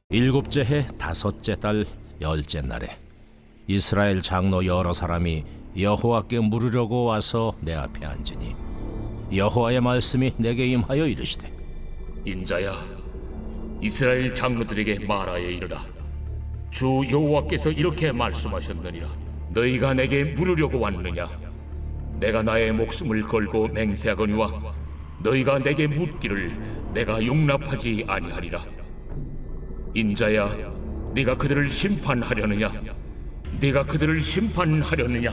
일곱째 해 다섯째 달 열째 날에 이스라엘 장로 여러 사람이 여호와께 물으려고 와서 내 앞에 앉으니 여호와의 말씀이 내게 임하여 이르시되, 인자야, 이스라엘 장로들에게 말하여 이르라. 주 여호와께서 이렇게 말씀하셨느니라. 너희가 내게 물으려고 왔느냐? 내가 나의 목숨을 걸고 맹세하거니와 너희가 내게 묻기를 내가 용납하지 아니하리라. 인자야, 네가 그들을 심판하려느냐? 네가 그들을 심판하려느냐?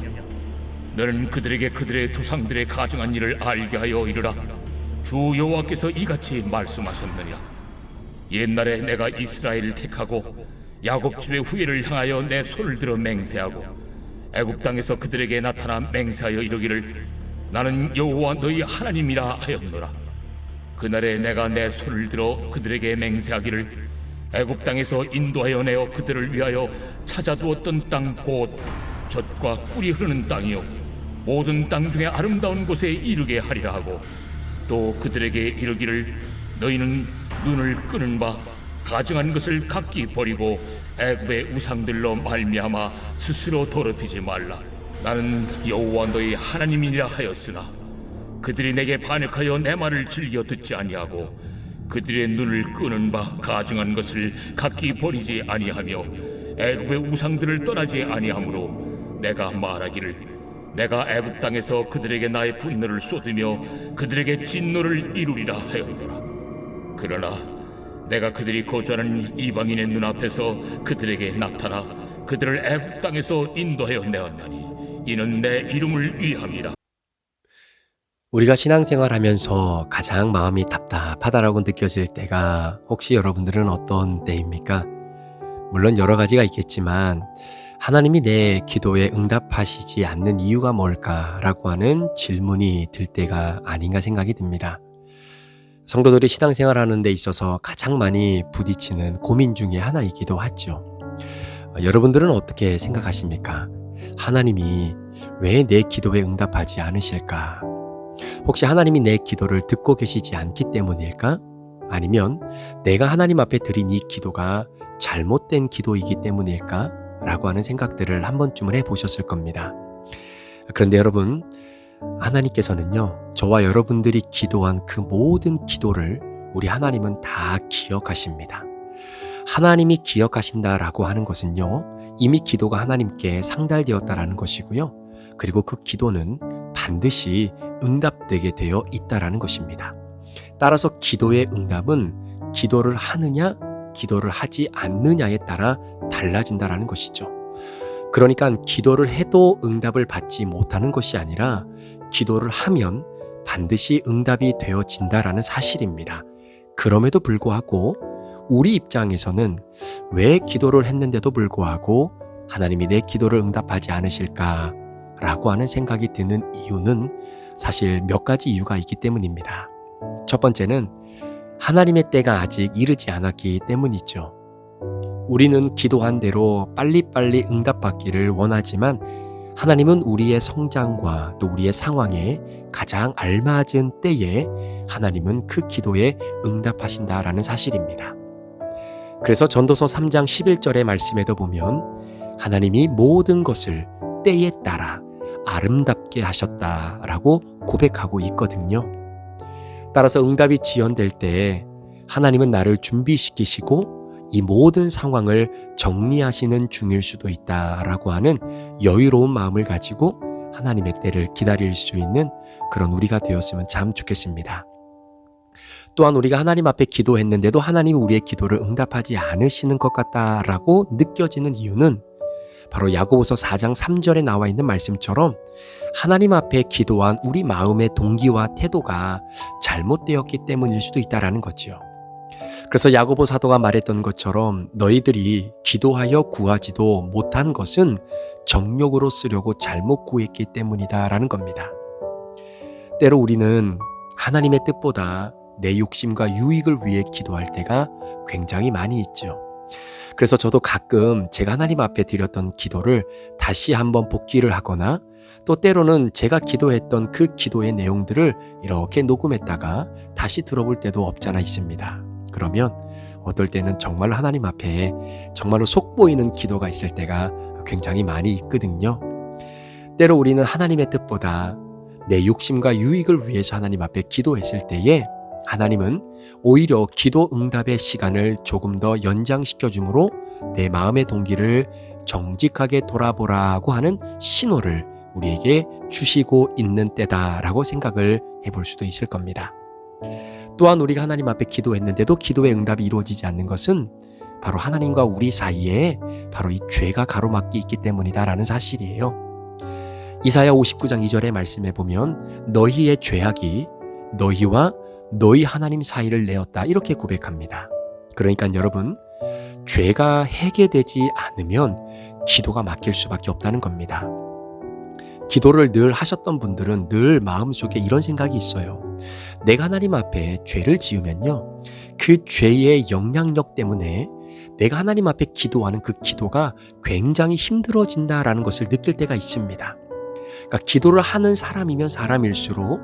너는 그들에게 그들의 조상들의 가증한 일을 알게 하여 이르라. 주 여호와께서 이같이 말씀하셨느니라. 옛날에 내가 이스라엘을 택하고 야곱 집의 후예를 향하여 내 손을 들어 맹세하고 애굽 땅에서 그들에게 나타나 맹세하여 이르기를 나는 여호와 너희 하나님이라 하였노라. 그날에 내가 내 손을 들어 그들에게 맹세하기를 애굽 땅에서 인도하여 내어 그들을 위하여 찾아두었던 땅 곧 젖과 꿀이 흐르는 땅이요 모든 땅 중에 아름다운 곳에 이르게 하리라 하고, 또 그들에게 이르기를 너희는 눈을 끄는 바 가증한 것을 각기 버리고 애굽의 우상들로 말미암아 스스로 더럽히지 말라. 나는 여호와 너희 하나님이라 하였으나 그들이 내게 반역하여 내 말을 즐겨 듣지 아니하고 그들의 눈을 끄는 바 가증한 것을 각기 버리지 아니하며 애굽의 우상들을 떠나지 아니하므로 내가 말하기를 내가 애굽 땅에서 그들에게 나의 분노를 쏟으며 그들에게 진노를 이루리라 하였노라. 그러나 내가 그들이 거주하는 이방인의 눈앞에서 그들에게 나타나 그들을 애굽 땅에서 인도하여 내었나니 이는 내 이름을 위함이라. 우리가 신앙생활하면서 가장 마음이 답답하다라고 느껴질 때가 혹시 여러분들은 어떤 때입니까? 물론 여러 가지가 있겠지만 하나님이 내 기도에 응답하시지 않는 이유가 뭘까라고 하는 질문이 들 때가 아닌가 생각이 듭니다. 성도들이 신앙생활하는 데 있어서 가장 많이 부딪히는 고민 중에 하나이기도 하죠. 여러분들은 어떻게 생각하십니까? 하나님이 왜 내 기도에 응답하지 않으실까? 혹시 하나님이 내 기도를 듣고 계시지 않기 때문일까? 아니면 내가 하나님 앞에 드린 이 기도가 잘못된 기도이기 때문일까? 라고 하는 생각들을 한 번쯤은 해보셨을 겁니다. 그런데 여러분, 하나님께서는요, 저와 여러분들이 기도한 그 모든 기도를 우리 하나님은 다 기억하십니다. 하나님이 기억하신다라고 하는 것은요, 이미 기도가 하나님께 상달되었다라는 것이고요. 그리고 그 기도는 반드시 응답되게 되어 있다라는 것입니다. 따라서 기도의 응답은 기도를 하느냐, 기도를 하지 않느냐에 따라 달라진다라는 것이죠. 그러니까 기도를 해도 응답을 받지 못하는 것이 아니라 기도를 하면 반드시 응답이 되어진다라는 사실입니다. 그럼에도 불구하고 우리 입장에서는 왜 기도를 했는데도 불구하고 하나님이 내 기도를 응답하지 않으실까라고 하는 생각이 드는 이유는 사실 몇 가지 이유가 있기 때문입니다. 첫 번째는 하나님의 때가 아직 이르지 않았기 때문이죠. 우리는 기도한 대로 빨리빨리 응답받기를 원하지만 하나님은 우리의 성장과 또 우리의 상황에 가장 알맞은 때에 하나님은 그 기도에 응답하신다라는 사실입니다. 그래서 전도서 3장 11절의 말씀에도 보면 하나님이 모든 것을 때에 따라 아름답게 하셨다라고 고백하고 있거든요. 따라서 응답이 지연될 때에 하나님은 나를 준비시키시고 이 모든 상황을 정리하시는 중일 수도 있다라고 하는 여유로운 마음을 가지고 하나님의 때를 기다릴 수 있는 그런 우리가 되었으면 참 좋겠습니다. 또한 우리가 하나님 앞에 기도했는데도 하나님이 우리의 기도를 응답하지 않으시는 것 같다라고 느껴지는 이유는 바로 야고보서 4장 3절에 나와 있는 말씀처럼 하나님 앞에 기도한 우리 마음의 동기와 태도가 잘못되었기 때문일 수도 있다라는 거지요. 그래서 야고보 사도가 말했던 것처럼 너희들이 기도하여 구하지도 못한 것은 정욕으로 쓰려고 잘못 구했기 때문이다라는 겁니다. 때로 우리는 하나님의 뜻보다 내 욕심과 유익을 위해 기도할 때가 굉장히 많이 있죠. 그래서 저도 가끔 제가 하나님 앞에 드렸던 기도를 다시 한번 복기를 하거나 또 때로는 제가 기도했던 그 기도의 내용들을 이렇게 녹음했다가 다시 들어볼 때도 없잖아 있습니다. 그러면 어떨 때는 정말 하나님 앞에 정말로 속보이는 기도가 있을 때가 굉장히 많이 있거든요. 때로 우리는 하나님의 뜻보다 내 욕심과 유익을 위해서 하나님 앞에 기도했을 때에 하나님은 오히려 기도 응답의 시간을 조금 더 연장시켜 주므로 내 마음의 동기를 정직하게 돌아보라고 하는 신호를 우리에게 주시고 있는 때다라고 생각을 해볼 수도 있을 겁니다. 또한 우리가 하나님 앞에 기도했는데도 기도의 응답이 이루어지지 않는 것은 바로 하나님과 우리 사이에 바로 이 죄가 가로막기 있기 때문이다라는 사실이에요. 이사야 59장 2절의 말씀에 보면 너희의 죄악이 너희와 너희 하나님 사이를 내었다 이렇게 고백합니다. 그러니까 여러분, 죄가 해결되지 않으면 기도가 막힐 수밖에 없다는 겁니다. 기도를 늘 하셨던 분들은 늘 마음속에 이런 생각이 있어요. 내가 하나님 앞에 죄를 지으면요, 그 죄의 영향력 때문에 내가 하나님 앞에 기도하는 그 기도가 굉장히 힘들어진다라는 것을 느낄 때가 있습니다. 그러니까 기도를 하는 사람이면 사람일수록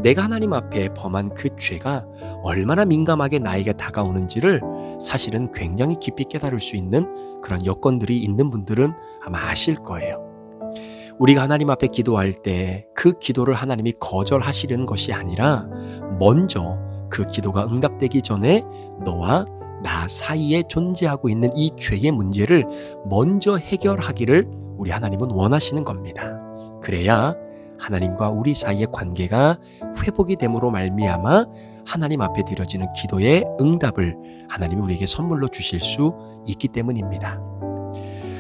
내가 하나님 앞에 범한 그 죄가 얼마나 민감하게 나에게 다가오는지를 사실은 굉장히 깊이 깨달을 수 있는 그런 여건들이 있는 분들은 아마 아실 거예요. 우리가 하나님 앞에 기도할 때 그 기도를 하나님이 거절하시려는 것이 아니라 먼저 그 기도가 응답되기 전에 너와 나 사이에 존재하고 있는 이 죄의 문제를 먼저 해결하기를 우리 하나님은 원하시는 겁니다. 그래야 하나님과 우리 사이의 관계가 회복이 됨으로 말미암아 하나님 앞에 드려지는 기도의 응답을 하나님이 우리에게 선물로 주실 수 있기 때문입니다.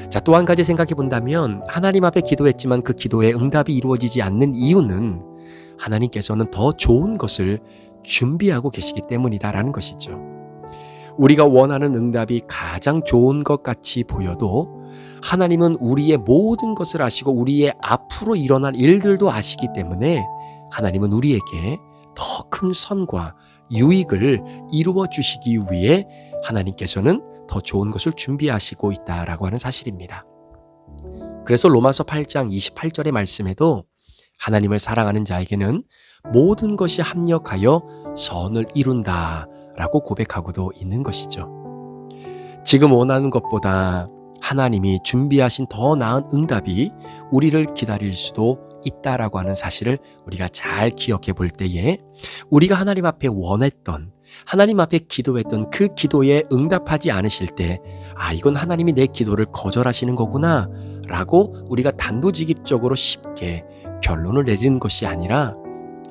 자, 또 한 가지 생각해 본다면 하나님 앞에 기도했지만 그 기도의 응답이 이루어지지 않는 이유는 하나님께서는 더 좋은 것을 준비하고 계시기 때문이다라는 것이죠. 우리가 원하는 응답이 가장 좋은 것 같이 보여도 하나님은 우리의 모든 것을 아시고 우리의 앞으로 일어날 일들도 아시기 때문에 하나님은 우리에게 더 큰 선과 유익을 이루어 주시기 위해 하나님께서는 더 좋은 것을 준비하시고 있다라고 하는 사실입니다. 그래서 로마서 8장 28절의 말씀에도 하나님을 사랑하는 자에게는 모든 것이 합력하여 선을 이룬다라고 고백하고도 있는 것이죠. 지금 원하는 것보다 하나님이 준비하신 더 나은 응답이 우리를 기다릴 수도 있다라고 하는 사실을 우리가 잘 기억해 볼 때에 우리가 하나님 앞에 원했던, 하나님 앞에 기도했던 그 기도에 응답하지 않으실 때, 아, 이건 하나님이 내 기도를 거절하시는 거구나 라고 우리가 단도직입적으로 쉽게 결론을 내리는 것이 아니라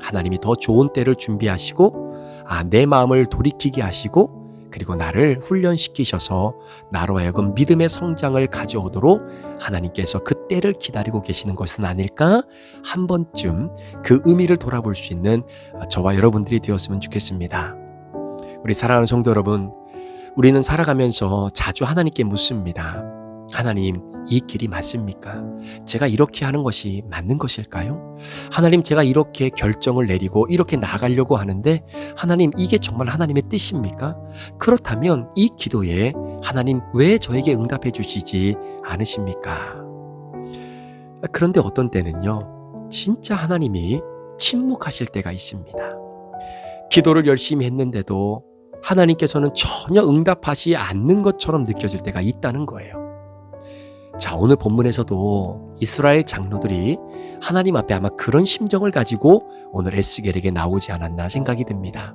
하나님이 더 좋은 때를 준비하시고, 아, 내 마음을 돌이키게 하시고, 그리고 나를 훈련시키셔서 나로 하여금 믿음의 성장을 가져오도록 하나님께서 그 때를 기다리고 계시는 것은 아닐까? 한 번쯤 그 의미를 돌아볼 수 있는 저와 여러분들이 되었으면 좋겠습니다. 우리 사랑하는 성도 여러분, 우리는 살아가면서 자주 하나님께 묻습니다. 하나님, 이 길이 맞습니까? 제가 이렇게 하는 것이 맞는 것일까요? 하나님, 제가 이렇게 결정을 내리고 이렇게 나가려고 하는데 하나님, 이게 정말 하나님의 뜻입니까? 그렇다면 이 기도에 하나님 왜 저에게 응답해 주시지 않으십니까? 그런데 어떤 때는요, 진짜 하나님이 침묵하실 때가 있습니다. 기도를 열심히 했는데도 하나님께서는 전혀 응답하지 않는 것처럼 느껴질 때가 있다는 거예요. 자, 오늘 본문에서도 이스라엘 장로들이 하나님 앞에 아마 그런 심정을 가지고 오늘 에스겔에게 나오지 않았나 생각이 듭니다.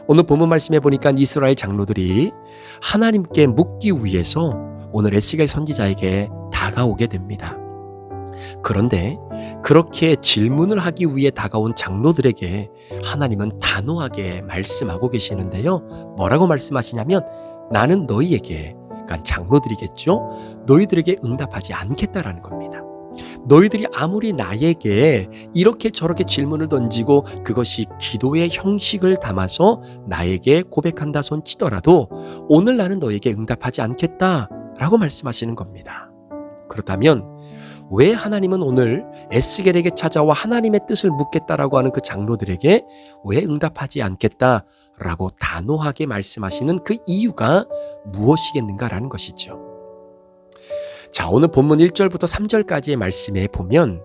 오늘 본문 말씀해 보니까 이스라엘 장로들이 하나님께 묻기 위해서 오늘 에스겔 선지자에게 다가오게 됩니다. 그런데 그렇게 질문을 하기 위해 다가온 장로들에게 하나님은 단호하게 말씀하고 계시는데요. 뭐라고 말씀하시냐면, 나는 너희에게, 그러니까 장로들이겠죠, 너희들에게 응답하지 않겠다라는 겁니다. 너희들이 아무리 나에게 이렇게 저렇게 질문을 던지고 그것이 기도의 형식을 담아서 나에게 고백한다 손 치더라도 오늘 나는 너에게 응답하지 않겠다라고 말씀하시는 겁니다. 그렇다면 왜 하나님은 오늘 에스겔에게 찾아와 하나님의 뜻을 묻겠다라고 하는 그 장로들에게 왜 응답하지 않겠다라고 단호하게 말씀하시는 그 이유가 무엇이겠는가라는 것이죠. 자, 오늘 본문 1절부터 3절까지의 말씀에 보면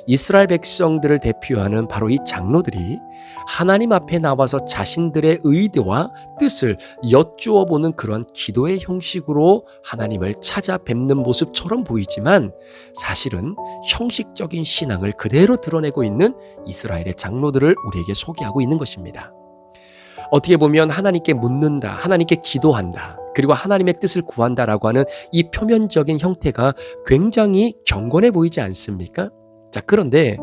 이스라엘 백성들을 대표하는 바로 이 장로들이 하나님 앞에 나와서 자신들의 의도와 뜻을 여쭈어 보는 그런 기도의 형식으로 하나님을 찾아뵙는 모습처럼 보이지만 사실은 형식적인 신앙을 그대로 드러내고 있는 이스라엘의 장로들을 우리에게 소개하고 있는 것입니다. 어떻게 보면 하나님께 묻는다, 하나님께 기도한다, 그리고 하나님의 뜻을 구한다라고 하는 이 표면적인 형태가 굉장히 경건해 보이지 않습니까? 자, 그런데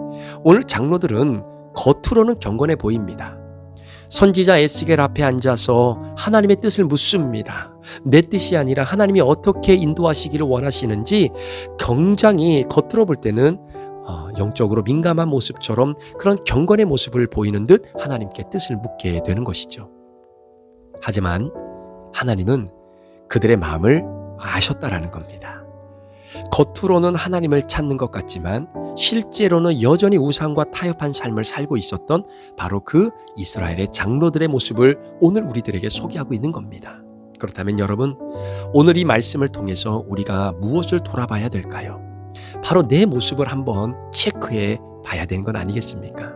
오늘 장로들은 겉으로는 경건해 보입니다. 선지자 에스겔 앞에 앉아서 하나님의 뜻을 묻습니다. 내 뜻이 아니라 하나님이 어떻게 인도하시기를 원하시는지 굉장히 겉으로 볼 때는 영적으로 민감한 모습처럼 그런 경건의 모습을 보이는 듯 하나님께 뜻을 묻게 되는 것이죠. 하지만 하나님은 그들의 마음을 아셨다라는 겁니다. 겉으로는 하나님을 찾는 것 같지만 실제로는 여전히 우상과 타협한 삶을 살고 있었던 바로 그 이스라엘의 장로들의 모습을 오늘 우리들에게 소개하고 있는 겁니다. 그렇다면 여러분, 오늘 이 말씀을 통해서 우리가 무엇을 돌아봐야 될까요? 바로 내 모습을 한번 체크해 봐야 되는 건 아니겠습니까?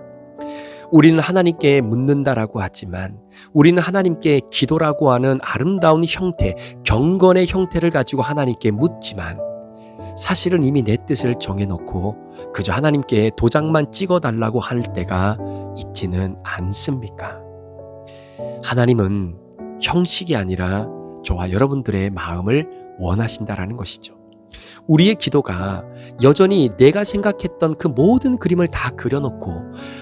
우리는 하나님께 묻는다라고 하지만, 우리는 하나님께 기도라고 하는 아름다운 형태, 경건의 형태를 가지고 하나님께 묻지만 사실은 이미 내 뜻을 정해놓고 그저 하나님께 도장만 찍어달라고 할 때가 있지는 않습니까? 하나님은 형식이 아니라 저와 여러분들의 마음을 원하신다라는 것이죠. 우리의 기도가 여전히 내가 생각했던 그 모든 그림을 다 그려놓고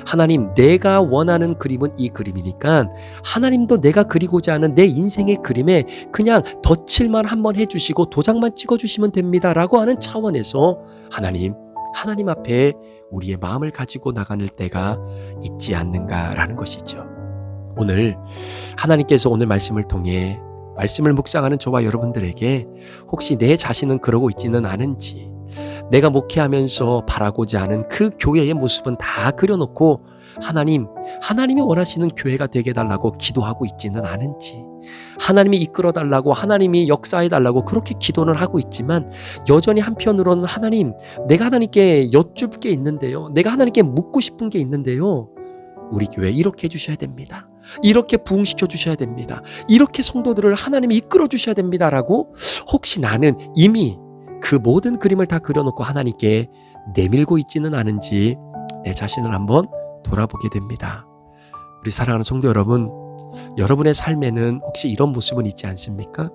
하나님, 내가 원하는 그림은 이 그림이니까 하나님도 내가 그리고자 하는 내 인생의 그림에 그냥 덧칠만 한번 해주시고 도장만 찍어주시면 됩니다 라고 하는 차원에서 하나님 앞에 우리의 마음을 가지고 나가는 때가 있지 않는가라는 것이죠. 오늘 하나님께서 오늘 말씀을 통해 말씀을 묵상하는 저와 여러분들에게 혹시 내 자신은 그러고 있지는 않은지, 내가 목회하면서 바라고자 하는 그 교회의 모습은 다 그려놓고 하나님이 원하시는 교회가 되게 해달라고 기도하고 있지는 않은지, 하나님이 이끌어달라고, 하나님이 역사해달라고 그렇게 기도는 하고 있지만 여전히 한편으로는 하나님, 내가 하나님께 여쭐 게 있는데요, 내가 하나님께 묻고 싶은 게 있는데요, 우리 교회 이렇게 해주셔야 됩니다, 이렇게 부흥시켜 주셔야 됩니다, 이렇게 성도들을 하나님이 이끌어 주셔야 됩니다라고 혹시 나는 이미 그 모든 그림을 다 그려놓고 하나님께 내밀고 있지는 않은지 내 자신을 한번 돌아보게 됩니다. 우리 사랑하는 성도 여러분, 여러분의 삶에는 혹시 이런 모습은 있지 않습니까?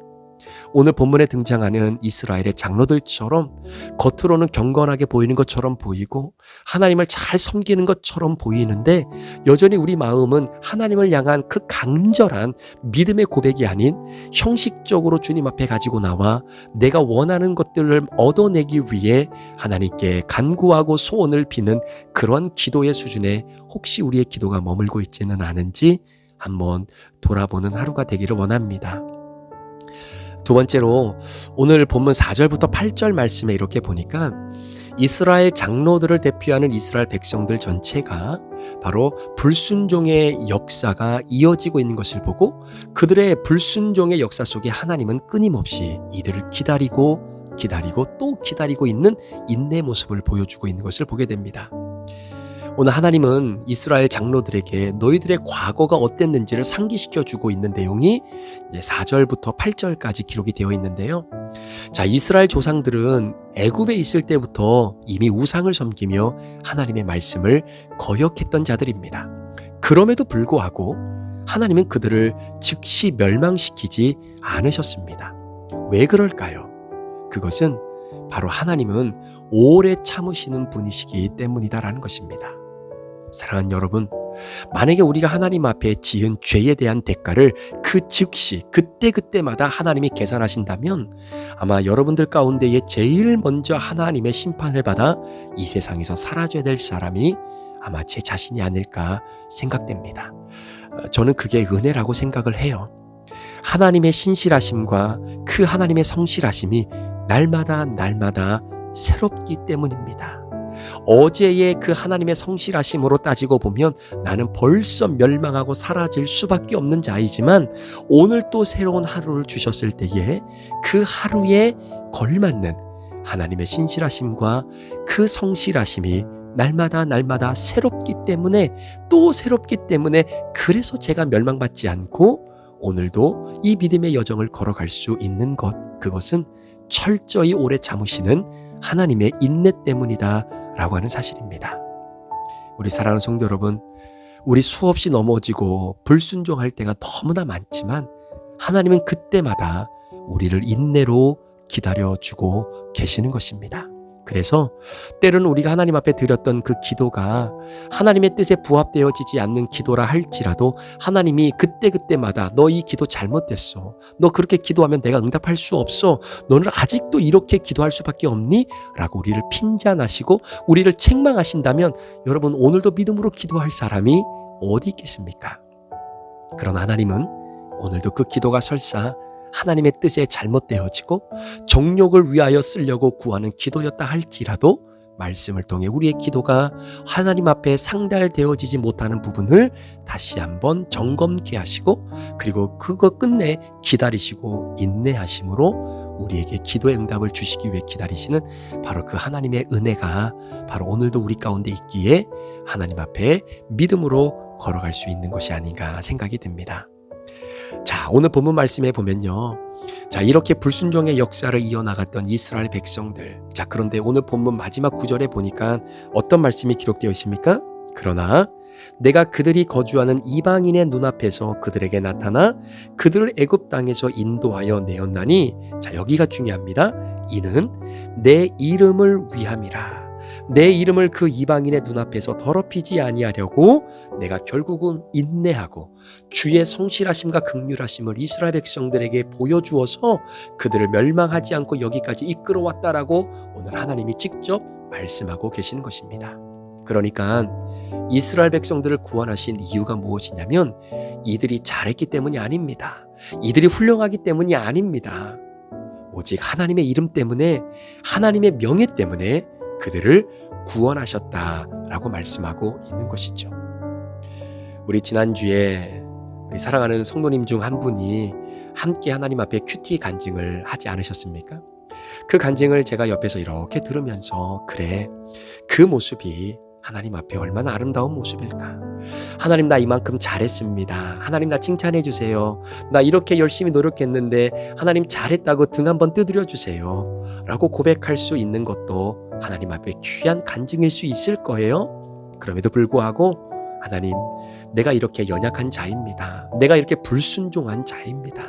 오늘 본문에 등장하는 이스라엘의 장로들처럼 겉으로는 경건하게 보이는 것처럼 보이고 하나님을 잘 섬기는 것처럼 보이는데 여전히 우리 마음은 하나님을 향한 그 간절한 믿음의 고백이 아닌 형식적으로 주님 앞에 가지고 나와 내가 원하는 것들을 얻어내기 위해 하나님께 간구하고 소원을 비는 그런 기도의 수준에 혹시 우리의 기도가 머물고 있지는 않은지 한번 돌아보는 하루가 되기를 원합니다. 두 번째로 오늘 본문 4절부터 8절 말씀에 이렇게 보니까 이스라엘 장로들을 대표하는 이스라엘 백성들 전체가 바로 불순종의 역사가 이어지고 있는 것을 보고 그들의 불순종의 역사 속에 하나님은 끊임없이 이들을 기다리고 또 기다리고 있는 인내의 모습을 보여주고 있는 것을 보게 됩니다. 오늘 하나님은 이스라엘 장로들에게 너희들의 과거가 어땠는지를 상기시켜주고 있는 내용이 4절부터 8절까지 기록이 되어 있는데요. 자, 이스라엘 조상들은 애굽에 있을 때부터 이미 우상을 섬기며 하나님의 말씀을 거역했던 자들입니다. 그럼에도 불구하고 하나님은 그들을 즉시 멸망시키지 않으셨습니다. 왜 그럴까요? 그것은 바로 하나님은 오래 참으시는 분이시기 때문이다라는 것입니다. 사랑하는 여러분, 만약에 우리가 하나님 앞에 지은 죄에 대한 대가를 그 즉시 그때마다 하나님이 계산하신다면 아마 여러분들 가운데에 제일 먼저 하나님의 심판을 받아 이 세상에서 사라져야 될 사람이 아마 제 자신이 아닐까 생각됩니다. 저는 그게 은혜라고 생각을 해요. 하나님의 신실하심과 그 하나님의 성실하심이 날마다 새롭기 때문입니다. 어제의 그 하나님의 성실하심으로 따지고 보면 나는 벌써 멸망하고 사라질 수밖에 없는 자이지만 오늘 또 새로운 하루를 주셨을 때에 그 하루에 걸맞는 하나님의 신실하심과 그 성실하심이 날마다 날마다 새롭기 때문에, 또 새롭기 때문에, 그래서 제가 멸망받지 않고 오늘도 이 믿음의 여정을 걸어갈 수 있는 것, 그것은 철저히 오래 참으시는 하나님의 인내 때문이다 라고 하는 사실입니다. 우리 사랑하는 성도 여러분, 우리 수없이 넘어지고 불순종할 때가 너무나 많지만 하나님은 그때마다 우리를 인내로 기다려주고 계시는 것입니다. 그래서 때로는 우리가 하나님 앞에 드렸던 그 기도가 하나님의 뜻에 부합되어지지 않는 기도라 할지라도 하나님이 그때그때마다 너 이 기도 잘못됐어, 너 그렇게 기도하면 내가 응답할 수 없어, 너는 아직도 이렇게 기도할 수밖에 없니? 라고 우리를 핀잔하시고 우리를 책망하신다면 여러분, 오늘도 믿음으로 기도할 사람이 어디 있겠습니까? 그러나 하나님은 오늘도 그 기도가 설사 하나님의 뜻에 잘못되어지고 정욕을 위하여 쓰려고 구하는 기도였다 할지라도 말씀을 통해 우리의 기도가 하나님 앞에 상달되어지지 못하는 부분을 다시 한번 점검케 하시고, 그리고 그거 끝내 기다리시고 인내하심으로 우리에게 기도의 응답을 주시기 위해 기다리시는 바로 그 하나님의 은혜가 바로 오늘도 우리 가운데 있기에 하나님 앞에 믿음으로 걸어갈 수 있는 것이 아닌가 생각이 듭니다. 자, 오늘 본문 말씀에 보면요, 자, 이렇게 불순종의 역사를 이어나갔던 이스라엘 백성들, 자, 그런데 오늘 본문 마지막 구절에 보니까 어떤 말씀이 기록되어 있습니까? 그러나 내가 그들이 거주하는 이방인의 눈앞에서 그들에게 나타나 그들을 애굽 땅에서 인도하여 내었나니, 자, 여기가 중요합니다. 이는 내 이름을 위함이라. 내 이름을 그 이방인의 눈앞에서 더럽히지 아니하려고 내가 결국은 인내하고 주의 성실하심과 긍휼하심을 이스라엘 백성들에게 보여주어서 그들을 멸망하지 않고 여기까지 이끌어왔다라고 오늘 하나님이 직접 말씀하고 계시는 것입니다. 그러니까 이스라엘 백성들을 구원하신 이유가 무엇이냐면 이들이 잘했기 때문이 아닙니다. 이들이 훌륭하기 때문이 아닙니다. 오직 하나님의 이름 때문에, 하나님의 명예 때문에 그들을 구원하셨다라고 말씀하고 있는 것이죠. 우리 지난주에 우리 사랑하는 성도님 중 한 분이 함께 하나님 앞에 큐티 간증을 하지 않으셨습니까? 그 간증을 제가 옆에서 이렇게 들으면서, 그래, 그 모습이 하나님 앞에 얼마나 아름다운 모습일까? 하나님, 나 이만큼 잘했습니다. 하나님, 나 칭찬해 주세요. 나 이렇게 열심히 노력했는데 하나님 잘했다고 등 한번 두드려 주세요 라고 고백할 수 있는 것도 하나님 앞에 귀한 간증일 수 있을 거예요. 그럼에도 불구하고 하나님, 내가 이렇게 연약한 자입니다. 내가 이렇게 불순종한 자입니다.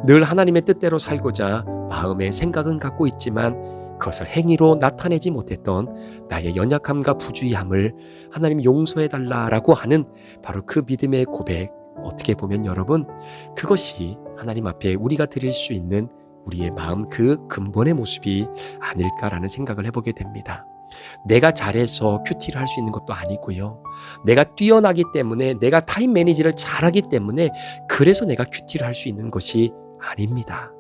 늘 하나님의 뜻대로 살고자 마음의 생각은 갖고 있지만 그것을 행위로 나타내지 못했던 나의 연약함과 부주의함을 하나님 용서해달라라고 하는 바로 그 믿음의 고백, 어떻게 보면 여러분, 그것이 하나님 앞에 우리가 드릴 수 있는 우리의 마음 그 근본의 모습이 아닐까라는 생각을 해보게 됩니다. 내가 잘해서 큐티를 할 수 있는 것도 아니고요. 내가 뛰어나기 때문에, 내가 타임 매니지를 잘하기 때문에 그래서 내가 큐티를 할 수 있는 것이 아닙니다.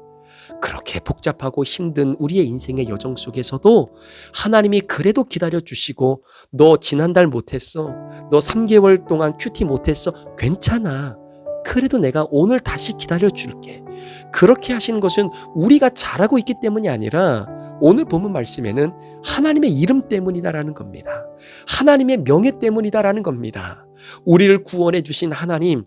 그렇게 복잡하고 힘든 우리의 인생의 여정 속에서도 하나님이 그래도 기다려주시고, 너 지난달 못했어, 너 3개월 동안 큐티 못했어, 괜찮아, 그래도 내가 오늘 다시 기다려줄게. 그렇게 하시는 것은 우리가 잘하고 있기 때문이 아니라 오늘 본문 말씀에는 하나님의 이름 때문이다라는 겁니다. 하나님의 명예 때문이다라는 겁니다. 우리를 구원해 주신 하나님,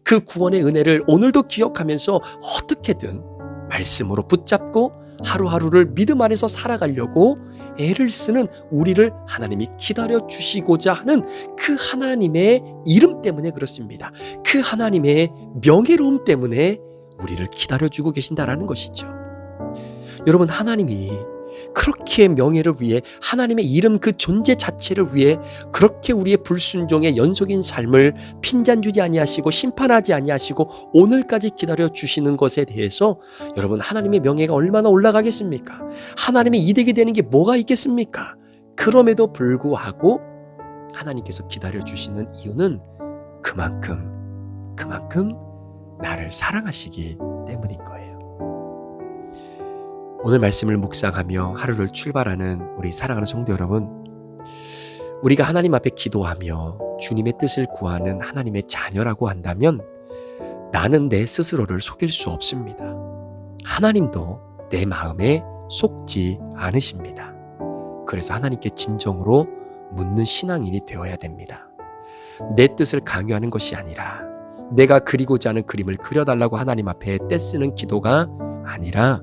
그 구원의 은혜를 오늘도 기억하면서 어떻게든 말씀으로 붙잡고 하루하루를 믿음 안에서 살아가려고 애를 쓰는 우리를 하나님이 기다려 주시고자 하는 그 하나님의 이름 때문에 그렇습니다. 그 하나님의 명예로움 때문에 우리를 기다려주고 계신다라는 것이죠. 여러분, 하나님이 그렇게 명예를 위해, 하나님의 이름 그 존재 자체를 위해 그렇게 우리의 불순종의 연속인 삶을 핀잔 주지 아니하시고 심판하지 아니하시고 오늘까지 기다려 주시는 것에 대해서 여러분, 하나님의 명예가 얼마나 올라가겠습니까? 하나님의 이득이 되는 게 뭐가 있겠습니까? 그럼에도 불구하고 하나님께서 기다려 주시는 이유는 그만큼 나를 사랑하시기 때문인 거예요. 오늘 말씀을 묵상하며 하루를 출발하는 우리 사랑하는 성도 여러분, 우리가 하나님 앞에 기도하며 주님의 뜻을 구하는 하나님의 자녀라고 한다면 나는 내 스스로를 속일 수 없습니다. 하나님도 내 마음에 속지 않으십니다. 그래서 하나님께 진정으로 묻는 신앙인이 되어야 됩니다. 내 뜻을 강요하는 것이 아니라 내가 그리고자 하는 그림을 그려달라고 하나님 앞에 떼쓰는 기도가 아니라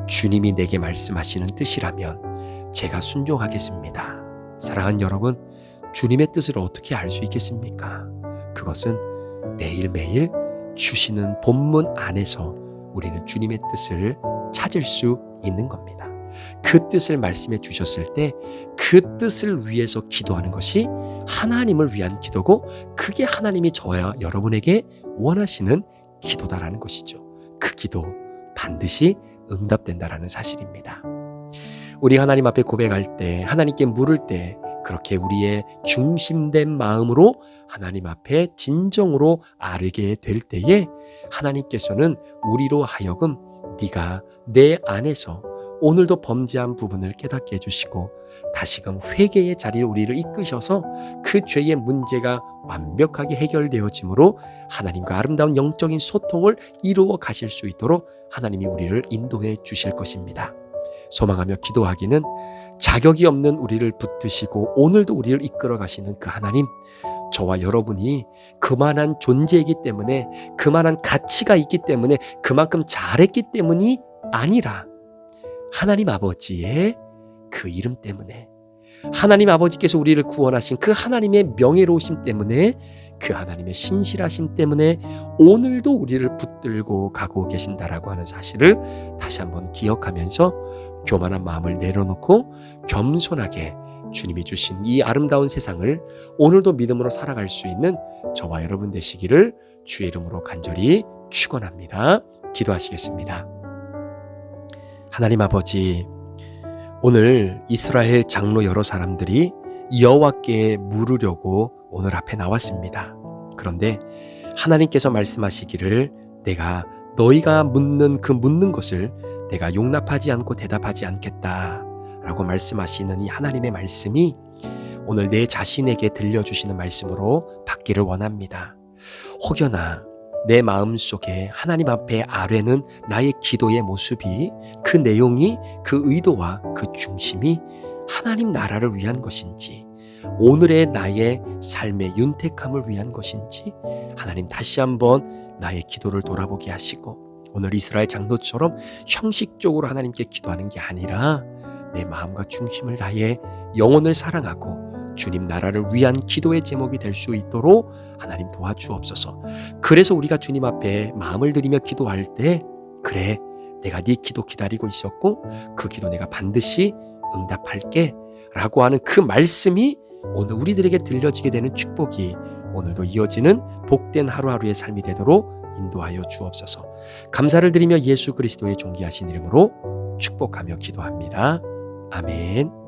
주님이 내게 말씀하시는 뜻이라면 제가 순종하겠습니다. 사랑하는 여러분, 주님의 뜻을 어떻게 알 수 있겠습니까? 그것은 매일매일 주시는 본문 안에서 우리는 주님의 뜻을 찾을 수 있는 겁니다. 그 뜻을 말씀해 주셨을 때 그 뜻을 위해서 기도하는 것이 하나님을 위한 기도고 그게 하나님이 저와 여러분에게 원하시는 기도다라는 것이죠. 그 기도 반드시 응답된다라는 사실입니다. 우리 하나님 앞에 고백할 때, 하나님께 물을 때 그렇게 우리의 중심된 마음으로 하나님 앞에 진정으로 아뢰게 될 때에 하나님께서는 우리로 하여금 네가 내 안에서 오늘도 범죄한 부분을 깨닫게 해주시고 다시금 회개의 자리를 우리를 이끄셔서 그 죄의 문제가 완벽하게 해결되어지므로 하나님과 아름다운 영적인 소통을 이루어 가실 수 있도록 하나님이 우리를 인도해 주실 것입니다. 소망하며 기도하기는 자격이 없는 우리를 붙드시고 오늘도 우리를 이끌어 가시는 그 하나님, 저와 여러분이 그만한 존재이기 때문에, 그만한 가치가 있기 때문에, 그만큼 잘했기 때문이 아니라 하나님 아버지의 그 이름 때문에, 하나님 아버지께서 우리를 구원하신 그 하나님의 명예로우심 때문에, 그 하나님의 신실하심 때문에 오늘도 우리를 붙들고 가고 계신다라고 하는 사실을 다시 한번 기억하면서 교만한 마음을 내려놓고 겸손하게 주님이 주신 이 아름다운 세상을 오늘도 믿음으로 살아갈 수 있는 저와 여러분 되시기를 주의 이름으로 간절히 축원합니다. 기도하시겠습니다. 하나님 아버지, 오늘 이스라엘 장로 여러 사람들이 여호와께 물으려고 오늘 앞에 나왔습니다. 그런데 하나님께서 말씀하시기를 내가 너희가 묻는 그 묻는 것을 내가 용납하지 않고 대답하지 않겠다 라고 말씀하시는 이 하나님의 말씀이 오늘 내 자신에게 들려주시는 말씀으로 받기를 원합니다. 혹여나 내 마음속에 하나님 앞에 아뢰는 나의 기도의 모습이, 그 내용이, 그 의도와 그 중심이 하나님 나라를 위한 것인지, 오늘의 나의 삶의 윤택함을 위한 것인지 하나님 다시 한번 나의 기도를 돌아보게 하시고, 오늘 이스라엘 장로처럼 형식적으로 하나님께 기도하는 게 아니라 내 마음과 중심을 다해 영혼을 사랑하고 주님 나라를 위한 기도의 제목이 될 수 있도록 하나님 도와주옵소서. 그래서 우리가 주님 앞에 마음을 들이며 기도할 때, 그래 내가 네 기도 기다리고 있었고 그 기도 내가 반드시 응답할게 라고 하는 그 말씀이 오늘 우리들에게 들려지게 되는 축복이 오늘도 이어지는 복된 하루하루의 삶이 되도록 인도하여 주옵소서. 감사를 드리며 예수 그리스도의 존귀하신 이름으로 축복하며 기도합니다. 아멘.